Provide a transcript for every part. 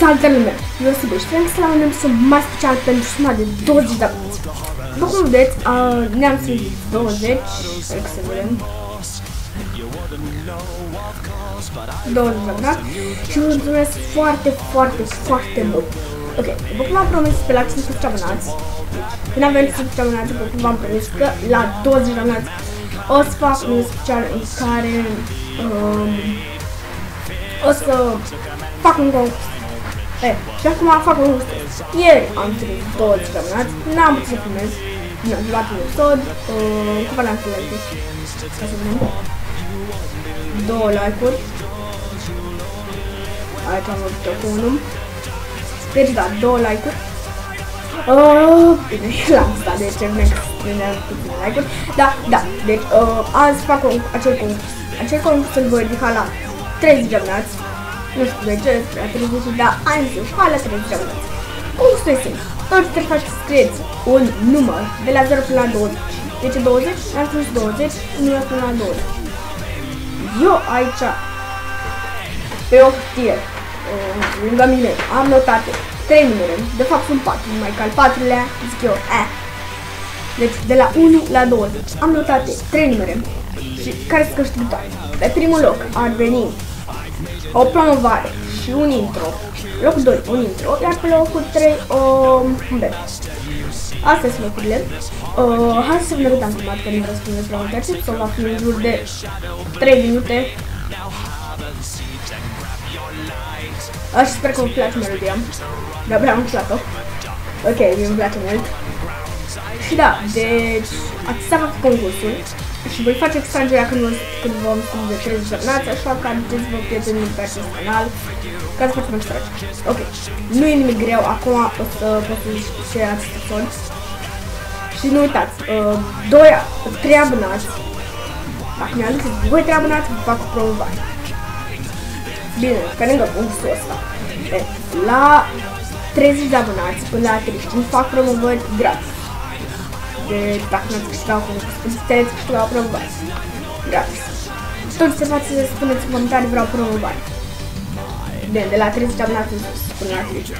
Salutare lume! Eu sunt Bush, vrem să la un episod mai special pentru suma de 20 de abonați. După cum vedeți, ne-am strâns 20, sper că să vedem. 20 de abonați și vă mulțumesc foarte mult. Ok, după cum am promis pe la 500 abonați, când avem 500 abonați, după cum v-am promis că la 20 de abonați o să fac un special în care o să fac un concurs. Și acum fac un concurs. Ieri am strâns 20 de abonați, n-am putut să filmez. Bine, am luat un episod, cât le-am filmat? Ca să vedem. 2 like-uri. Aici am văzut cu unul. Deci da, 2 like-uri. Bine, l-am stat, deci ne-am puțin like-uri. Da, deci azi fac acel concurs. Acel concurs îl voi ridica la 30 de abonați. Nu știu de ce, la 30, dar am zis, la 30 de abonați. Concursul este simplu. Tot trebuie să faci să scrieți un număr de la 0 până la 20. Deci 20, am scris 20, număr până la 20. Eu aici, pe o hârtie, lângă mine, am notat 3 numere. De fapt sunt 4, numai că al 4-lea zic eu, Deci de la 1 la 20 am notat 3 numere. Și care sunt câștigătoare? Pe primul loc ar veni o promovare și un intro. Locul 2, un intro, iar pe locul 3, un bet. Astea sunt locurile. Hai să vedem cât am filmat, că nu vreau să filmez prea multe timp, sau va fi în jur de 3 minute. Și sper că vă place melodia. Da, prea am plăcut-o. Ok, mi-mi place mult. Și da, deci, atâta va fi concursul. Și voi face extragerea când vom strânge 30 de abonați, așa că aduceți-vă prietenii pe acest canal ca să facem extragere. Ok, nu e nimic greu, acum o să poți să acest episod. Și nu uitați, 3 abonați, dacă mi-a aduceți voi 3 abonați, vă fac o promovare. Bine, pe lângă concursul ăsta, la 30 de abonați până la 35 fac promovări gratis. Deci dacă nu ați câștigat concurs, puteți câștiga o promovare gratis. Tot ce faceți să spuneți în comentarii vreau promovare. Bine, de la 30 de abonați până la 30.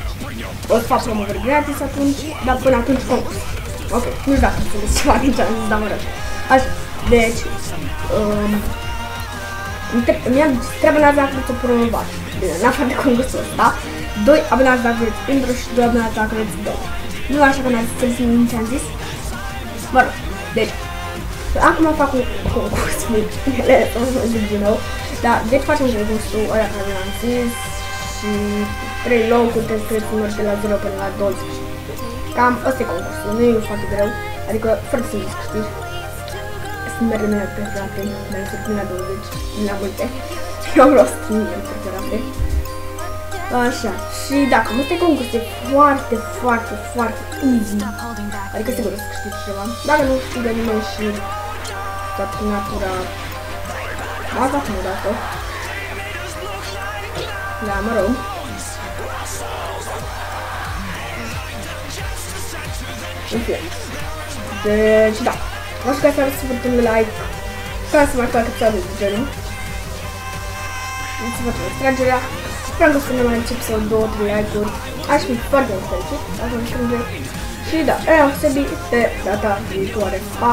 O să fac promovări gratis atunci, dar până atunci concurs. Ok, nu știu dacă înțelegeți ceva din ce am zis, dar mă rog. Așa, deci, mi-am zis 3 abonați dacă vreți o promovare. Bine, în afară de concursul ăsta, 2 abonați dacă vreți intro și 2 abonați dacă vreți două. Nu așa că n-ați înțeles nimic ce am zis. Mă rog, deci, acum fac un concurs, o zic din nou, dar deci facem concursul ăla care l-am zis și 3 locuri, trebuie să scrieți număr de la 0 până la 20. Cam ăsta e concursul, nu e foarte greu, adică foarte simplu să știți. Sunt numerele mele preferate, mai sunt până la 20, până la multe, eu vreau să schimb mele preferate. Așa, și dacă ăsta e concurs, e foarte easy. Adică sigur o să câștigi ceva. Dacă nu câștigă nimeni și toată natura m-a dat o dată. Da, mă rog. În fine. Deci, da. Vă aș să aveți butonul de like ca să mai fac episoade de genul. Să facem extragerea. Sper că să ne mai încep sau 2-3 like-uri. Aș fi foarte fericit. Și da, eu o să pe data viitoare. Pa!